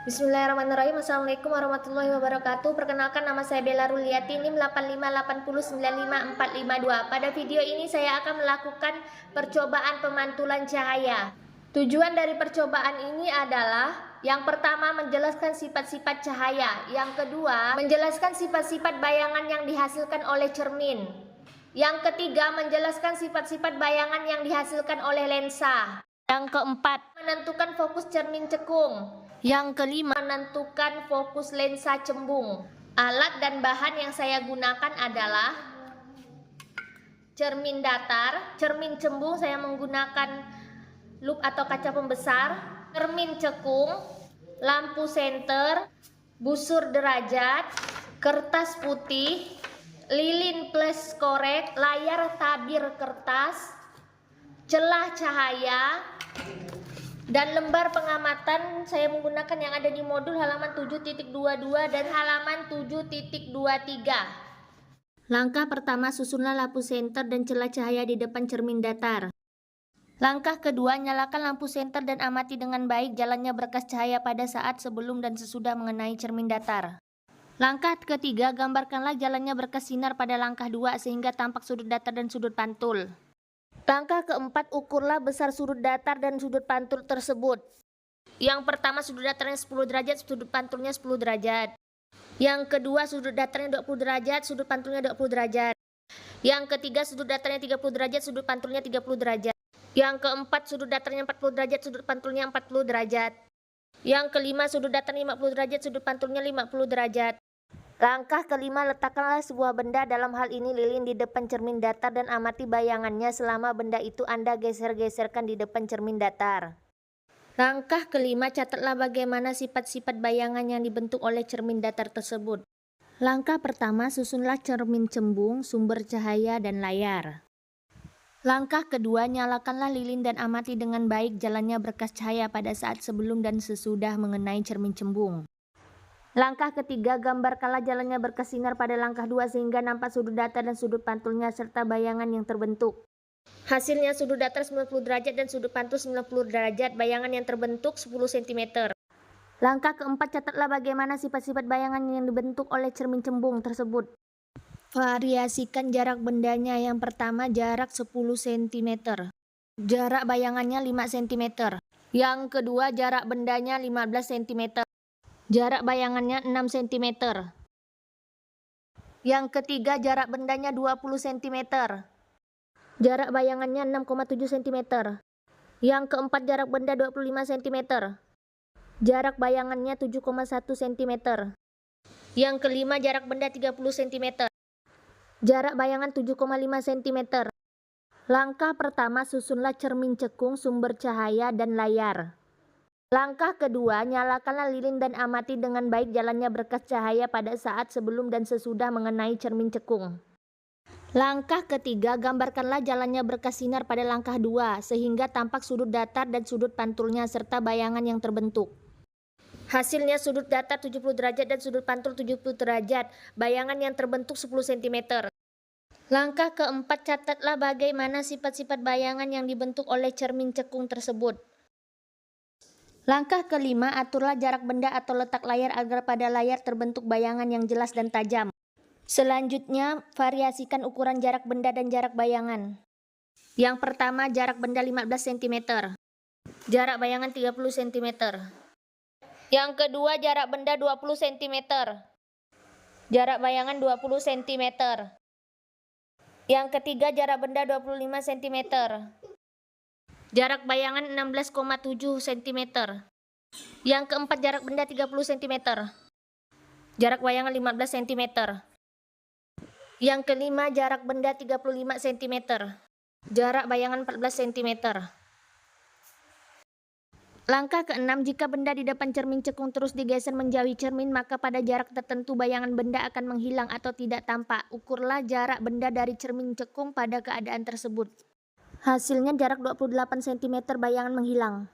Bismillahirrahmanirrahim. Assalamualaikum warahmatullahi wabarakatuh. Perkenalkan, nama saya Bella Ruliati, NIM 8580955452. Pada video ini saya akan melakukan percobaan pemantulan cahaya. Tujuan dari percobaan ini adalah yang pertama menjelaskan sifat-sifat cahaya, yang kedua menjelaskan sifat-sifat bayangan yang dihasilkan oleh cermin, yang ketiga menjelaskan sifat-sifat bayangan yang dihasilkan oleh lensa, yang keempat menentukan fokus cermin cekung, yang kelima menentukan fokus lensa cembung. Alat dan bahan yang saya gunakan adalah cermin datar, cermin cembung saya menggunakan loop atau kaca pembesar, cermin cekung, lampu senter, busur derajat, kertas putih, lilin plus korek, layar tabir kertas, celah cahaya, dan lembar pengamatan saya menggunakan yang ada di modul halaman 7.22 dan halaman 7.23. Langkah pertama, susunlah lampu senter dan celah cahaya di depan cermin datar. Langkah kedua, nyalakan lampu senter dan amati dengan baik jalannya berkas cahaya pada saat sebelum dan sesudah mengenai cermin datar. Langkah ketiga, gambarkanlah jalannya berkas sinar pada langkah 2 sehingga tampak sudut datar dan sudut pantul. Langkah keempat, ukurlah besar sudut datar dan sudut pantul tersebut. Yang pertama, sudut datarnya 10 derajat, sudut pantulnya 10 derajat. Yang kedua, sudut datarnya 20 derajat, sudut pantulnya 20 derajat. Yang ketiga, sudut datarnya 30 derajat, sudut pantulnya 30 derajat. Yang keempat, sudut datarnya 40 derajat, sudut pantulnya 40 derajat. Yang kelima, sudut datarnya 50 derajat, sudut pantulnya 50 derajat. Langkah kelima, letakkanlah sebuah benda, dalam hal ini lilin, di depan cermin datar dan amati bayangannya selama benda itu Anda geser-geserkan di depan cermin datar. Langkah kelima, catatlah bagaimana sifat-sifat bayangan yang dibentuk oleh cermin datar tersebut. Langkah pertama, susunlah cermin cembung, sumber cahaya, dan layar. Langkah kedua, nyalakanlah lilin dan amati dengan baik jalannya berkas cahaya pada saat sebelum dan sesudah mengenai cermin cembung. Langkah ketiga, gambarkanlah jalannya berkas sinar pada langkah 2 sehingga nampak sudut datar dan sudut pantulnya serta bayangan yang terbentuk. Hasilnya sudut datar 90 derajat dan sudut pantul 90 derajat, bayangan yang terbentuk 10 cm. Langkah keempat, catatlah bagaimana sifat-sifat bayangan yang dibentuk oleh cermin cembung tersebut. Variasikan jarak bendanya. Yang pertama, jarak 10 cm. Jarak bayangannya 5 cm. Yang kedua, jarak bendanya 15 cm. Jarak bayangannya 6 cm. Yang ketiga, jarak bendanya 20 cm. Jarak bayangannya 6,7 cm. Yang keempat, jarak benda 25 cm. Jarak bayangannya 7,1 cm. Yang kelima, jarak benda 30 cm. Jarak bayangan 7,5 cm. Langkah pertama, susunlah cermin cekung, sumber cahaya, dan layar. Langkah kedua, nyalakanlah lilin dan amati dengan baik jalannya berkas cahaya pada saat sebelum dan sesudah mengenai cermin cekung. Langkah ketiga, gambarkanlah jalannya berkas sinar pada langkah 2 sehingga tampak sudut datar dan sudut pantulnya serta bayangan yang terbentuk. Hasilnya sudut datar 70 derajat dan sudut pantul 70 derajat, bayangan yang terbentuk 10 cm. Langkah keempat, catatlah bagaimana sifat-sifat bayangan yang dibentuk oleh cermin cekung tersebut. Langkah kelima, aturlah jarak benda atau letak layar agar pada layar terbentuk bayangan yang jelas dan tajam. Selanjutnya, variasikan ukuran jarak benda dan jarak bayangan. Yang pertama, jarak benda 15 cm. Jarak bayangan 30 cm. Yang kedua, jarak benda 20 cm. Jarak bayangan 20 cm. Yang ketiga, jarak benda 25 cm. Jarak bayangan 16,7 cm. Yang keempat, jarak benda 30 cm. Jarak bayangan 15 cm. Yang kelima, jarak benda 35 cm. Jarak bayangan 14 cm. Langkah keenam, jika benda di depan cermin cekung terus digeser menjauhi cermin, maka pada jarak tertentu bayangan benda akan menghilang atau tidak tampak. Ukurlah jarak benda dari cermin cekung pada keadaan tersebut. Hasilnya jarak 28 cm bayangan menghilang.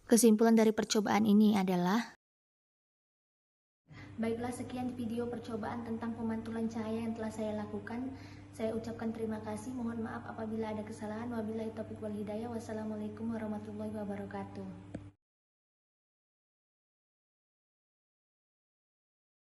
Kesimpulan dari percobaan ini adalah, baiklah, sekian video percobaan tentang pemantulan cahaya yang telah saya lakukan. Saya ucapkan terima kasih, mohon maaf apabila ada kesalahan. Wabillahi taufiq wal hidayah. Wassalamualaikum warahmatullahi wabarakatuh.